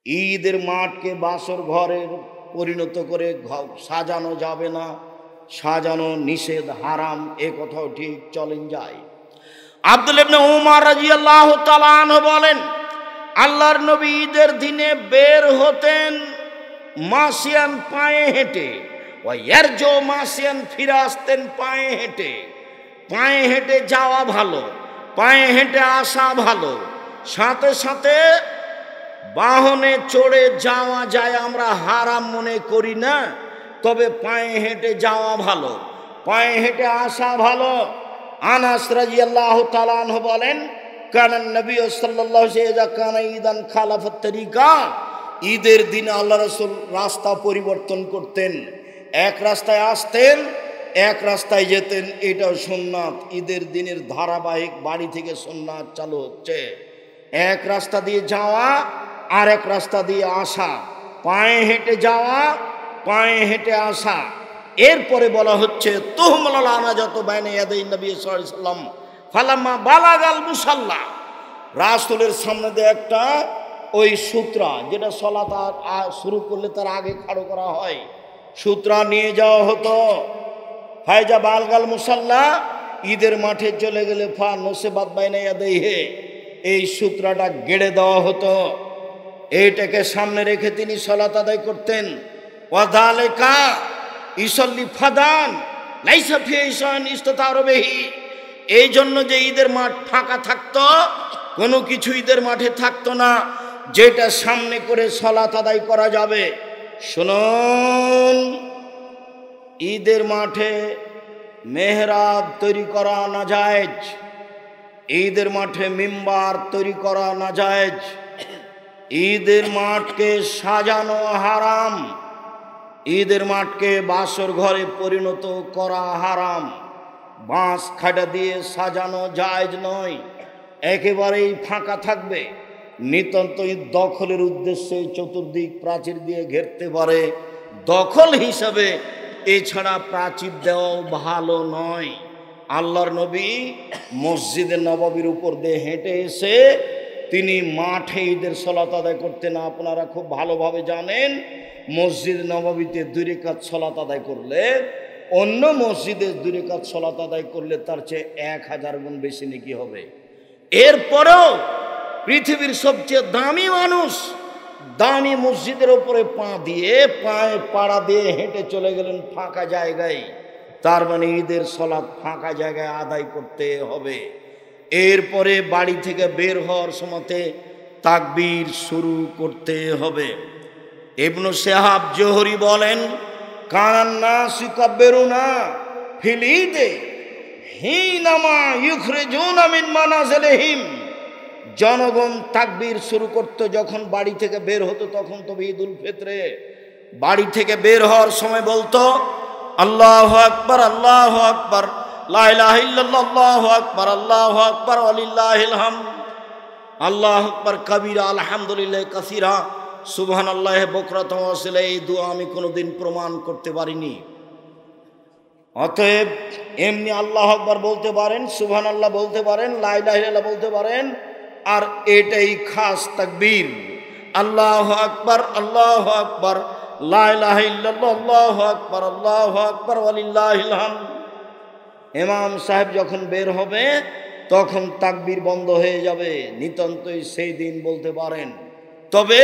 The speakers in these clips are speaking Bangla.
ঈদের মাঠকে বাসর ঘরে পরিণত করে সাজানো যাবে না, সাজানো নিষেধ, হারাম, এ কথাও ঠিক চলেন যায়। আব্দুল্লাহ ইবনে উমর রাদিয়াল্লাহু তাআলা আনহু বলেন, আল্লাহর নবী ঈদের দিনে বের হতেন মাসিয়ান, পায়ে হেঁটে, ওয়ারজো মাসিয়ান, ফিরে আসতেন পায়ে হেঁটে। পায়ে হেঁটে যাওয়া ভালো, পায়ে হেঁটে আসা ভালো, সাথে সাথে বাহনে চড়ে যাওয়া যায় আমরা হারাম মনে করি না, তবে পায়ে হেঁটে যাওয়া ভালো, পায়ে হেঁটে আসা ভালো। আনাস রাদিয়াল্লাহু তাআলা আনহু বলেন, কানান নবী সাল্লাল্লাহু আলাইহি ওয়াসাল্লাম কানা ঈদান খালাফাত তরিকা, ঈদের দিনে আল্লাহ রাসূল রাস্তা পরিবর্তন করতেন, এক রাস্তায় আসতেন, এক রাস্তায় যেতেন। এটাও সুন্নাত, ঈদের দিনের ধারাবাহিক বাড়ি থেকে সুন্নাত চালু হচ্ছে। এক রাস্তা দিয়ে যাওয়া আর এক রাস্তা দিয়ে আসা, পায়ে হেঁটে যাওয়া, পায়ে হেঁটে আসা। এরপরে বলা হচ্ছে তুহমাল আনাজাত বাইনা ইয়াদাই নবী সাল্লাল্লাহু আলাইহি ওয়াসাল্লাম ফালাম্মা বালাগাল মুসাল্লা, রাসূলের সামনে দিয়ে একটা ওই সূত্রা, যেটা সালাত শুরু করলে তার আগে খাড়ো করা হয়, সূত্রা নিয়ে যাওয়া হতো। ফায়জা বালগাল মুসাল্লা, ঈদের মাঠে চলে গেলে ফা নসেবাত বাইনা ইয়াদাইহি, এই সূত্রাটা গেড়ে দেওয়া হতো। এইটাকে সামনে রেখে তিনি সালাত আদায় করতেন। ওয়াযালিকা ইসাল্লি ফাদান লাইসা ফি ইসান ইস্তাতারবিহি, এই জন্য যে ঈদের মাঠ ফাঁকা থাকতো, কোনো কিছু ঈদের মাঠে থাকতো না যেটা সামনে করে সালাত আদায় করা যাবে। শুনুন, ঈদের মাঠে মেহরাব তৈরি করা নাজায়েজ, ঈদের মাঠে মিম্বার তৈরি করা নাজায়েজ, ঈদের মাঠকে সাজানো হারাম, ঈদের মাঠকে বাসর ঘরে পরিণত করা হারাম, বাঁশ খাটা দিয়ে সাজানো জায়েজ নয়, একেবারেই ফাঁকা থাকবে। নিতান্ত দখলের উদ্দেশ্যে চতুর্দিক প্রাচীর দিয়ে ঘেরতে পারে, দখল হিসাবে, এছাড়া প্রাচীর দেওয়াও ভালো নয়। আল্লাহর নবী মসজিদে নববীর উপর দিয়ে হেঁটে এসে তিনি মাঠে ঈদের সালাত আদায় করতেন। আপনারা খুব ভালোভাবে জানেন, মসজিদ নববীতে 2 রাকাত সালাত আদায় করলে অন্য মসজিদে 2 রাকাত সালাত আদায় করলে তার চেয়ে 1000 গুণ বেশি নেকি হবে। এরপরেও পৃথিবীর সবচেয়ে দামি মানুষ দামি মসজিদের উপরে পা দিয়ে, পায়ে পাড়া দিয়ে হেঁটে চলে গেলেন ফাঁকা জায়গায়, তার মানে ঈদের সালাত ফাঁকা জায়গায় আদায় করতে হবে। এরপরে বাড়ি থেকে বের হওয়ার সময়তে তাকবীর শুরু করতে হবে। ইবনু শিহাব জোহরি বলেন, কানান নাস ইউকাব্বিরুনা ফিল ঈদে হিনামা ইউখরিজুনা মিন মানাজিলিহিম, জনগণ তাকবীর শুরু করত যখন বাড়ি থেকে বের হতো, তখন তবে ঈদুল ফিতরে বাড়ি থেকে বের হওয়ার সময় বলতো আল্লাহু আকবার, আল্লাহু আকবার, লা ইলাহা ইল্লাল্লাহ, আল্লাহু আকবার, আল্লাহু আকবার, ওয়ালিল্লাহিল হামদ, আল্লাহু আকবার কাবীরা, আলহামদুলিল্লাহ কাসীরা, সুবহানাল্লাহি বুকরাতান ওয়া আসীলা। এই দোয়া আমি কোনোদিন প্রমাণ করতে পারিনি। অতএব এমনি আল্লাহু আকবার বলতে পারেন, সুবহানাল্লাহ বলতে পারেন, লা ইলাহা ইল্লাল্লাহ বলতে পারেন, আর এটাই খাস তাকবীর, আল্লাহু আকবার, আল্লাহু আকবার, লা ইলাহা ইল্লাল্লাহ, আল্লাহু আকবার, আল্লাহু আকবার, ওয়ালিল্লাহিল হামদ। ইমাম সাহেব যখন বের হবে তখন তাকবীর বন্ধ হয়ে যাবে, নিতান্তই সেই দিন বলতে পারেন। তবে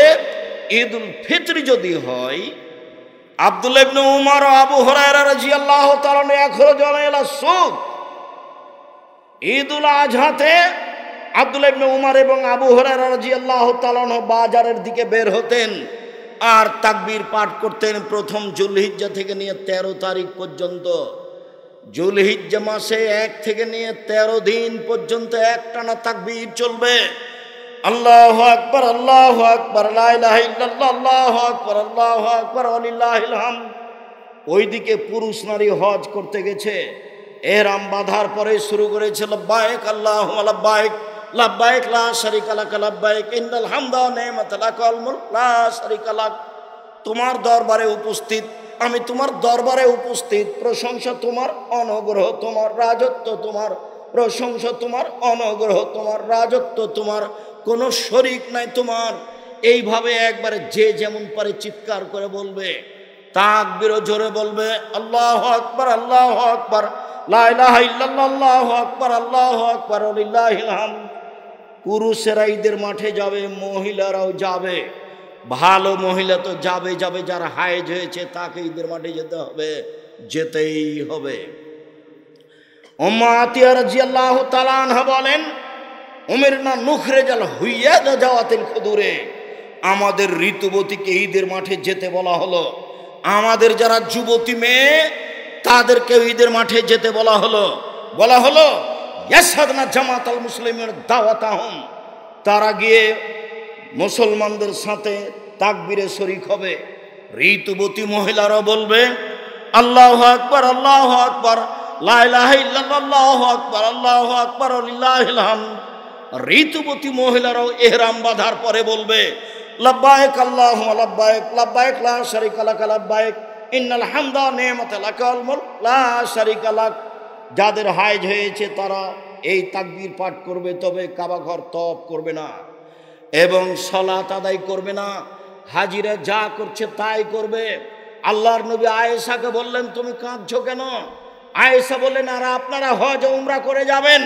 ঈদুল ফিতর যদি হয়, আব্দুল্লাহ ইবনে উমর ও আবু হুরায়রা রাদিয়াল্লাহু তাআলা ইয়াখরুজুনা ইলা সুক, ঈদুল আজহাতে আব্দুল্লাহ ইবনে উমর এবং আবু হুরায়রা রাদিয়াল্লাহু তাআলা বাজারের দিকে বের হতেন আর তাকবীর পাঠ করতেন প্রথম জুলহিজ্জা থেকে নিয়ে 13 তারিখ পর্যন্ত। জুলহিজ্জা মাসে 1 থেকে নিয়ে 13 দিন পর্যন্ত একটানা তাকবীর চলবে। আল্লাহু আকবার, আল্লাহু আকবার, লা ইলাহা ইল্লাল্লাহ, আল্লাহু আকবার, আল্লাহু আকবার, ওয়ালিল্লাহিল হামদ। ওইদিকে পুরুষ নারী হজ করতে গেছে, ইহরাম বাঁধার পরে শুরু করেছে লাব্বাইক আল্লাহুম্মা লাব্বাইক, লাব্বাইক লা শারীকা লাক লাব্বাইক, ইন্নাল হামদা ওয়া নি'মাতা লাক ওয়াল মুলক লা শারীকা লাক। তোমার দরবারে উপস্থিত, আমি তোমার দরবারে উপস্থিত, প্রশংসা তোমার, অনুগ্রহ তোমার, রাজত্ব তোমার, প্রশংসা তোমার, অনুগ্রহ তোমার, রাজত্ব তোমার, কোনো শরীক নাই তোমার। এইভাবে একবারে যে যেমন পারে চিৎকার করে বলবে, তাকবীরও জোরে বলবে, আল্লাহু আকবার, আল্লাহু আকবার, লা ইলাহা ইল্লাল্লাহ, আল্লাহু আকবার, আল্লাহু আকবার, লিল্লাহিল হামদ। পুরুষেরা ঈদের মাঠে যাবে, মহিলারাও যাবে। ভালো মহিলা তো যাবে, যারা হায়েজ হয়েছে তাকে ঈদের মাঠে যেতে হবে, যেতেই হবে। উম্মে আতিয়া রাদিয়াল্লাহু তাআলা আনহা বলেন, উমিরনা নুখরিজাল হুইয়াদা জাওয়াতিল খুদুরে, আমাদের ঋতুবতীকে ঈদের মাঠে যেতে বলা হলো। আমাদের যারা যুবতী মেয়ে তাদেরকে ঈদের মাঠে যেতে বলা হলো ইয়াশহাদনা জামাতাল মুসলিমিন দাওয়াতাহুম, তারা গিয়ে মুসলমানদের সাথে তাকবীরে শরীক হবে। ঋতুবতী মহিলারা বলবে, আল্লাহু আকবার, আল্লাহু আকবার, লা ইলাহা ইল্লাল্লাহ, আল্লাহু আকবার, আল্লাহু আকবার, লিল্লাহিল হামদ। ঋতুবতী মহিলারাও ইহরাম বাঁধার পরে বলবে, লাব্বাইক আল্লাহুম্মা লাব্বাইক, লাব্বাইক লা শারীকা লাক, লাব্বাইক ইন্নাল হামদা ওয়া নি'মাতা লাক ওয়াল মুলক লা শারীকা লাক। যাদের হায়েজ হয়েছে তারা এই তাকবীর পাঠ করবে, তবে কাবা ঘর তওয়াফ করবে না এবং সালাত আদায় করবে না। হাজিরা যা করছে তাই করবে। আল্লাহর নবী আয়েশাকে বললেন, তুমি কাঁদছো কেন? আয়েশা বললেন, আর আপনারা হজ উমরা করে যাবেন,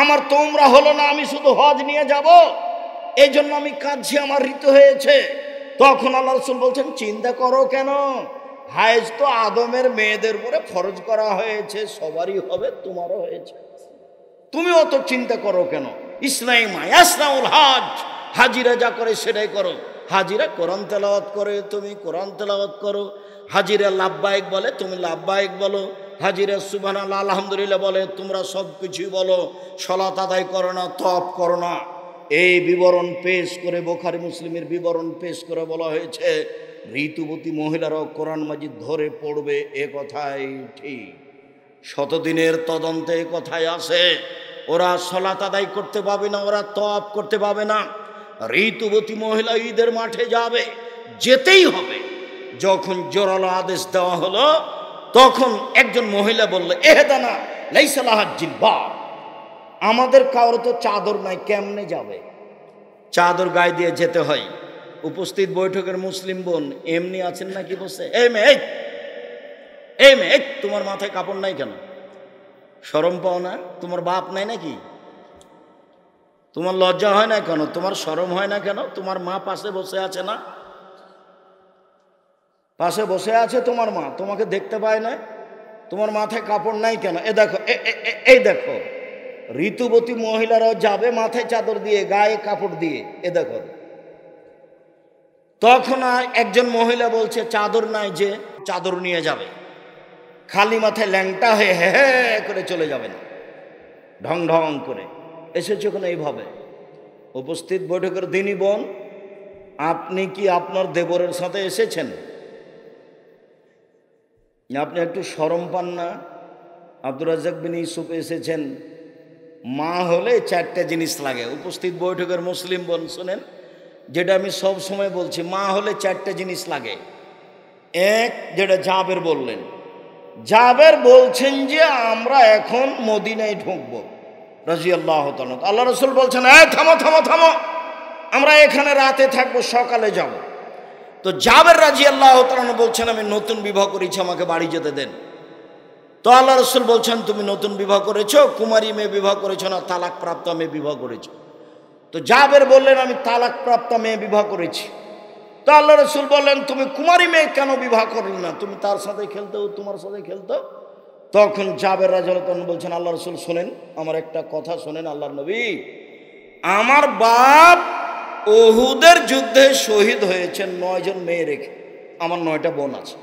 আমার তো উমরা হলো না, আমি শুধু হজ নিয়ে যাব, এই জন্য আমি কাঁদছি, আমার ঋতু হয়েছে। তখন আল্লাহ রাসূল বলছেন, চিন্তা করো কেন? হায়েজ তো আদমের মেয়েদের উপরে ফরজ করা হয়েছে, সবারই হবে, তোমারও হয়েছে, তুমি অত চিন্তা করো কেন? ইসলামা ইয়াসনাউল হজ, হাজিরা যা করে সেটাই করো। হাজিরা কোরআন তেলাওয়াত করে, তুমি কোরআন তেলাওয়াত করো। হাজিরা লাব্বাইক বলে, তুমি লাব্বাইক বলো। হাজিরা সুবহানাল্লাহ আলহামদুলিল্লাহ বলে, তোমরা সব কিছুই বলো। সালাত আদায় করো না, তওয়াফ করো না। এই বিবরণ পেশ করে, বুখারী মুসলিমের বিবরণ পেশ করে বলা হয়েছে, ঋতুবতী মহিলারাও কোরআন মাজিদ ধরে পড়বে, এ কথাই ঠিক। শতদিনের তদন্তে এ কথাই আসে। ওরা সালাত আদায় করতে পাবে না, ওরা তওয়াফ করতে পাবে না। ঋতুবতী মহিলা ঈদের মাঠে যাবে, যেতেই হবে। যখন জোরালো আদেশ দেওয়া হলো, তখন একজন মহিলা বলল, এহদানা লাইসা লাহা জিলবাব, আমাদের কারো তো চাদর নাই, কেমনে যাবে? চাদর গায়ে দিয়ে যেতে হয়। উপস্থিত বৈঠকের মুসলিম বোন এমনি আছেন নাকি বসে, এই মেয়ে, তোমার মাথায় কাপড় নাই কেন? শরম পাও না? তোমার বাপ নাই নাকি? তোমার লজ্জা হয় না কেন? তোমার শরম হয় না কেন? তোমার মা পাশে বসে আছে না? পাশে বসে আছে তোমার মা, তোমাকে দেখতে পায় না? তোমার মাথায় কাপড় নাই কেন? এই দেখো ঋতুবতী মহিলারাও যাবে মাথায় চাদর দিয়ে, গায়ে কাপড় দিয়ে, এ দেখো। তখন একজন মহিলা বলছে, চাদর নাই যে, চাদর নিয়ে যাবে। খালি মাথায় ল্যাংটা হয়ে হে করে চলে যাবে না, ঢং ঢং করে। এসেছে কেন এইভাবে? উপস্থিত বৈঠকের দিনী বোন, আপনি কি আপনার দেবরের সাথে এসেছেন? আপনি একটু শরম পান না? আব্দুর রাজ্জাক বিন ইউসুফ এসেছেন। মা হলে চারটা জিনিস লাগে। উপস্থিত বৈঠকের মুসলিম বোন শুনেন, যেটা আমি সব সময় বলছি, মা হলে চারটা জিনিস লাগে। এক, যেটা জাবের বললেন, জাবের বলছেন যে আমরা এখন মদিনায় ঢুকবো রাদিয়াল্লাহু তাআলা। আল্লাহ রাসূল বলছেন, এই থামো থামো থামো, আমরা এখানে রাতে থাকবো, সকালে যাব। তো জাবের রাদিয়াল্লাহু তাআলা বলছেন, আমি নতুন বিবাহ করেছি, আমাকে বাড়ি যেতে দেন। তো আল্লাহ রাসূল বলছেন, তুমি নতুন বিবাহ করেছো, কুমারী মেয়ে বিবাহ করেছো না তালাক প্রাপ্ত মেয়ে বিবাহ করেছো? তো জাবের বললেন, আমি তালাক প্রাপ্ত মেয়ে বিবাহ করেছি। তো আল্লাহ রাসূল বললেন, তুমি কুমারী মেয়ে কেন বিবাহ করলে না? তুমি তার সাথে খেলতো, তোমার সাথে খেলতো। তখন জাবের রাদিয়াল্লাহু তাআলা বলছেন, আল্লাহ রাসূল শোনেন, আমার একটা কথা শোনেন আল্লাহর নবী, আমার বাপ উহুদের যুদ্ধে শহীদ হয়েছেন 9 জন মেয়ে রেখে, আমার 9টা বোন আছে।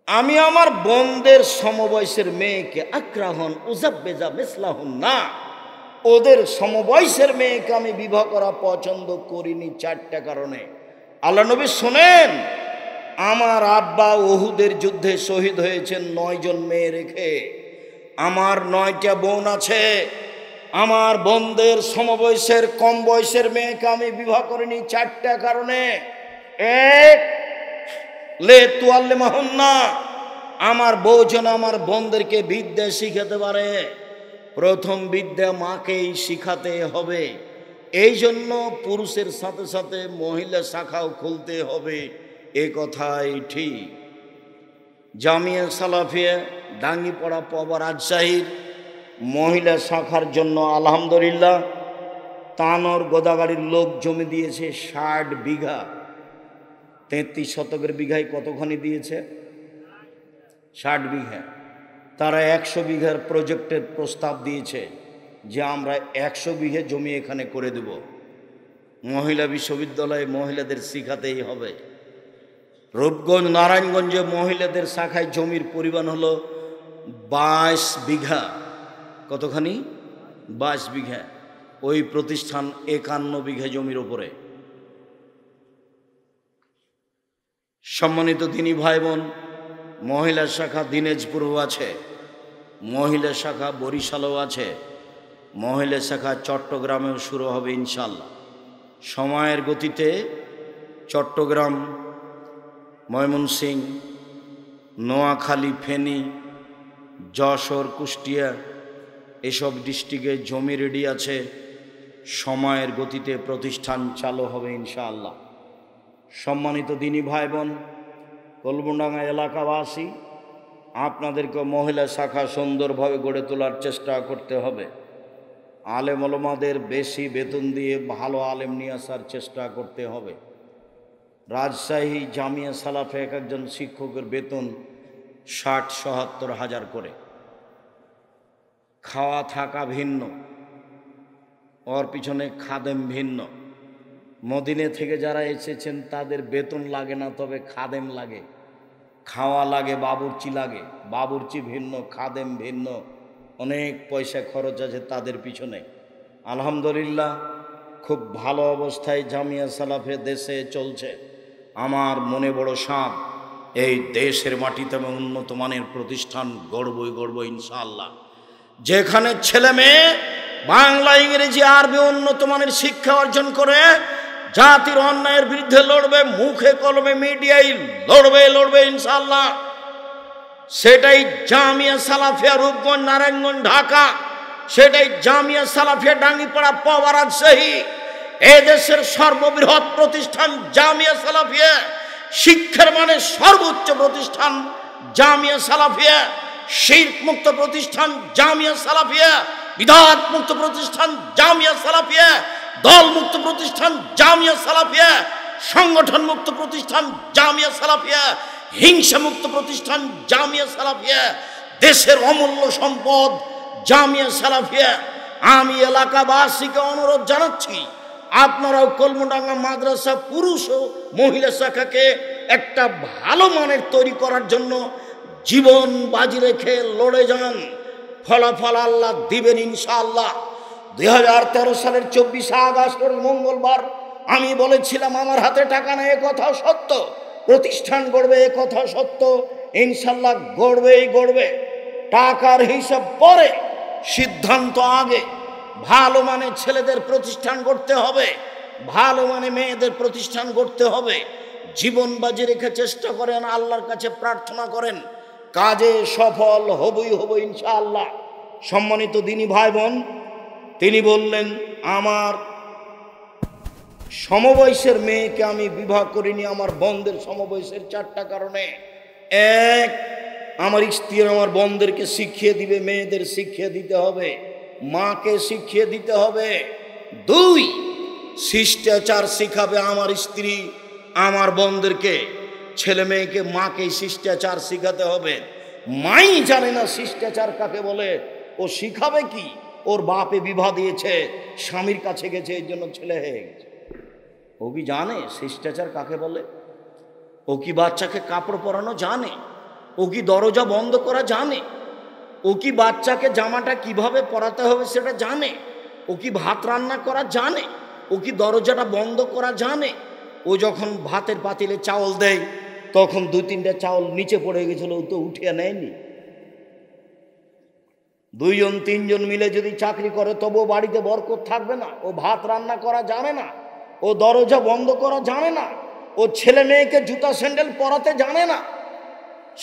আমি আমার বোনদের সমবয়সের মেয়েকে আক্রাহন উজাব্বেজা মিসলাহুন না, ওদের সমবয়সের মেয়েকে আমি বিবাহ করা পছন্দ করিনি 4টা কারণে। আল্লাহ নবী শোনেন, আমার আব্বা উহুদের যুদ্ধে শহীদ হয়েছেন 9 জন মেয়ে রেখে, আমার 9টা বোন আছে, আমার বোনদের সমবয়সের কম বয়সের মেয়েকে আমি বিবাহ করিনি 4টা কারণে। এক, লে তুয়াল্লিমাহুন্না, আমার বউ যেন আমার বোনদেরকে বিদ্যা শিখাতে পারে। প্রথম বিদ্যা মাকেই শিখাতে হবে। এই জন্য পুরুষের সাথে সাথে মহিলা শাখাও খুলতে হবে, এ কথাই ঠিক। জামিয়া সালাফিয়া ডাঙ্গিপাড়া পবা রাজশাহীর মহিলা শাখার জন্য আলহামদুলিল্লাহ তানোর গোদাগাড়ির লোক জমি দিয়েছে 60 বিঘা। 33 শতকের বিঘায় কতখানি দিয়েছে? 60 বিঘা। তারা 100 বিঘার প্রজেক্টের প্রস্তাব দিয়েছে যে আমরা 100 বিঘা জমি এখানে করে দেব। মহিলা বিশ্ববিদ্যালয়ে মহিলাদের শিখাতেই হবে। রূপগঞ্জ নারায়ণগঞ্জে মহিলাদের শাখায় জমির পরিমাণ হলো 22 বিঘা। কতখানি? 22 বিঘা। ওই প্রতিষ্ঠান 51 বিঘা জমির ওপরে। সম্মানিত দিনী ভাই বোন, মহিলা শাখা দিনাজপুরেও আছে, মহিলা শাখা বরিশালেও আছে, মহিলা শাখা চট্টগ্রামেও শুরু হবে ইনশাল্লাহ। সময়ের গতিতে চট্টগ্রাম, ময়মনসিংহ, নোয়াখালী, ফেনী, যশোর, কুষ্টিয়া এসব ডিস্ট্রিক্টে জমি রেডি আছে। সময়ের গতিতে প্রতিষ্ঠান চালু হবে ইনশাআল্লাহ। সম্মানিত দিনী ভাই বোন, কলমডাঙ্গা এলাকাবাসী, আপনাদেরকে মহিলা শাখা সুন্দরভাবে গড়ে তোলার চেষ্টা করতে হবে। আলেম ওলামাদের বেশি বেতন দিয়ে ভালো আলেম নিয়ে আসার চেষ্টা করতে হবে। রাজশাহী জামিয়া সালাফে এক একজন শিক্ষকের বেতন 60-৭০ হাজার করে। খাওয়া থাকা ভিন্ন, ওর পিছনে খাদেম ভিন্ন। মদিনে থেকে যারা এসেছেন তাদের বেতন লাগে না, তবে খাদেম লাগে, খাওয়া লাগে, বাবুর্চি লাগে। বাবুর্চি ভিন্ন, খাদেম ভিন্ন, অনেক পয়সা খরচ আছে তাদের পিছনে। আলহামদুলিল্লাহ খুব ভালো অবস্থায় জামিয়া সালাফে দেশে চলছে। আমার মনে বড় সাধ, এই দেশের মাটিতে এবং উন্নত মানের প্রতিষ্ঠান গড়বই ইনশাআল্লাহ। যেখানে ছেলে মেয়ে বাংলা, ইংরেজি, আরবি উন্নত মানের শিক্ষা অর্জন করে জাতির অন্যায়ের বিরুদ্ধে লড়বে, মুখে কলমে মিডিয়ায় লড়বে ইনশাআল্লাহ। সেটাই জামিয়া সালাফিয়া রূপগঞ্জ, নারায়ণগঞ্জ, ঢাকা। সেটাই জামিয়া সালাফিয়া ডাঙ্গিপাড়া পবা রাজশাহী। এদেশের সর্ববৃহৎ প্রতিষ্ঠান জামিয়া সালাফিয়া, শিক্ষার মানে সর্বোচ্চ প্রতিষ্ঠান জামিয়া সালাফিয়া, শিরক মুক্ত প্রতিষ্ঠান জামিয়া সালাফিয়া, বিদআত মুক্ত প্রতিষ্ঠান জামিয়া সালাফিয়া, দল মুক্ত প্রতিষ্ঠান জামিয়া সালাফিয়া, সংগঠন মুক্ত প্রতিষ্ঠান জামিয়া সালাফিয়া, হিংসা মুক্ত প্রতিষ্ঠান জামিয়া সালাফিয়া, দেশের অমূল্য সম্পদ জামিয়া সালাফিয়া। আমি এলাকাবাসীকে অনুরোধ জানাচ্ছি, আপনারাও কলমডাঙ্গা মাদ্রাসা পুরুষ ও মহিলা শাখাকে একটা ভালো মানের তৈরি করার জন্য জীবন বাজি রেখে লড়ে যান। ফলাফল আল্লাহ দিবেন ইনশাআল্লাহ। 2013 সালের 24 আগস্ট মঙ্গলবার আমি বলেছিলাম আমার হাতে টাকা নেই, এ কথা সত্য। প্রতিষ্ঠান গড়বে, এ কথা সত্য। ইনশাআল্লাহ গড়বে। টাকার হিসাব পরে, সিদ্ধান্ত আগে। ভালো মানে ছেলেদের প্রতিষ্ঠান গড়তে হবে, ভালো মানে মেয়েদের প্রতিষ্ঠান গড়তে হবে। জীবন বাজি রেখে চেষ্টা করেন, আল্লাহর কাছে প্রার্থনা করেন, কাজে সফল হবই ইনশাআল্লাহ। সম্মানিত দিনী ভাই বোন, তিনি বললেন আমার সমবয়সের মেয়েকে আমি বিবাহ করিনি আমার বোনদের সমবয়সের 4টা কারণে। 1, আমার স্ত্রী আমার বোনদেরকে শিখিয়ে দিবে, মেয়েদের শিখিয়ে দিতে হবে, মাকে শিখিয়ে দিতে হবে। 2, শিষ্টাচার শিখাবে আমার স্ত্রী আমার বোনদেরকে, ছেলে মেয়েকে মাকে শিষ্টাচার শিখাতে হবে। মাই জানে না শিষ্টাচার কাকে বলে, ও শিখাবে কি? ওর বাপে বিবাহ দিয়েছে, স্বামীর কাছে গেছে, এই জন্য ছেলে হয়ে গেছে। ও কি জানে শিষ্টাচার কাকে বলে? ও কি বাচ্চাকে কাপড় পরানো জানে? ও কি দরজা বন্ধ করা জানে? ও কি বাচ্চাকে জামাটা কিভাবে পরাতে হবে সেটা জানে? ও কি ভাত রান্না করা জানে? ও কি দরজাটা বন্ধ করা জানে? ও যখন ভাতের পাতিলে চাউল দেয় তখন 2-3টা চাউল নিচে পড়ে গেছিল, ও তো উঠিয়ে নেয়নি। 2-3জন মিলে যদি চাকরি করে তবুও বাড়িতে বরকত থাকবে না। ও ভাত রান্না করা জানে না, ও দরজা বন্ধ করা জানে না, ও ছেলে মেয়েকে জুতা স্যান্ডেল পরাতে জানে না।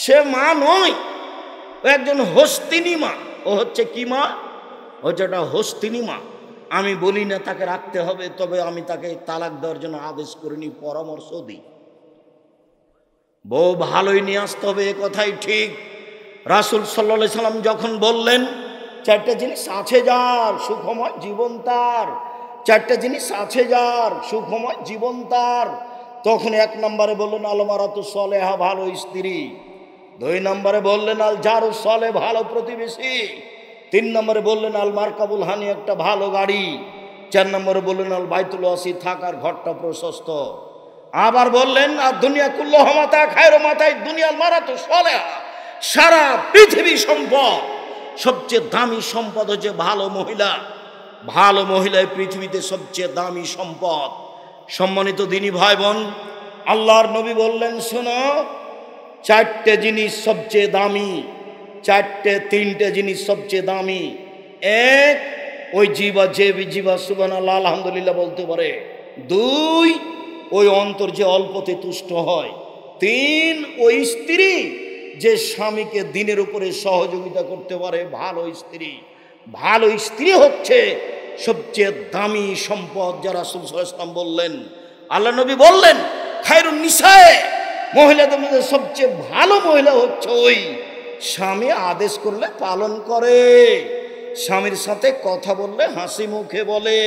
সে মা নয়, ও একজন হস্তিনী মা। ও হচ্ছে কি মা? হচ্ছে একটা হস্তিনী মা। আমি বলি না তাকে রাখতে হবে, তবে আমি তাকে তালাক দেওয়ার জন্য আদেশ করিনি, পরামর্শ দিই। বউ ভালোই নিয়ে আসতে হবে, এ কথাই ঠিক। রাসূল সাল্লাল্লাহু আলাইহি সাল্লাম যখন বললেন চারটা জিনিস আছে যার সুখময় জীবন তার, চারটা জিনিস আছে যার সুখময় জীবন তার, তখন এক নম্বরে বললেন আল মারাতু সালেহা, ভালো স্ত্রী। 2 নম্বরে বললেন আল জারু সালেহ, ভালো প্রতিবেশী। 3 নম্বরে বললেন আল মারকাবুল হানি, একটা ভালো গাড়ি। 4 নম্বরে বললেন আল বাইতুল ওয়াসি, থাকার ঘরটা প্রশস্ত। আবার বললেন আর দুনিয়া কুল্লুহা মাতা খায়রু মাতাই দুনিয়াল মারাতু সালেহা, সারা পৃথিবী সম্পদ, সবচেয়ে দামি সম্পদ হচ্ছে ভালো মহিলা। ভালো মহিলাই পৃথিবীতে সবচেয়ে দামি সম্পদ। সম্মানিত দিনী ভাই বোন, আল্লাহর নবী বললেন শোনো, 4টে জিনিস সবচেয়ে দামি, 3টে জিনিস সবচেয়ে দামি। 1, ওই জিবা, যে জিবা সুবহানাল্লাহ আলহামদুলিল্লাহ বলতে পারে। 2, ওই অন্তর যে অল্পতে তুষ্ট হয়। 3, ওই স্ত্রী যে স্বামীকে দিনের উপরে সহযোগিতা করতে পারে, ভালো স্ত্রী। ভালো স্ত্রী হচ্ছে সবচেয়ে দামি সম্পদ, যারা রাসূল সাল্লাল্লাহু আলাইহি ওয়াসাল্লাম বললেন। আল্লাহ নবী বললেন খায়রুন নিসায়ে, মহিলাদের মধ্যে সবচেয়ে ভালো মহিলা হচ্ছে ওই স্বামী আদেশ করলে পালন করে, স্বামীর সাথে কথা বললে হাসি মুখে বলে।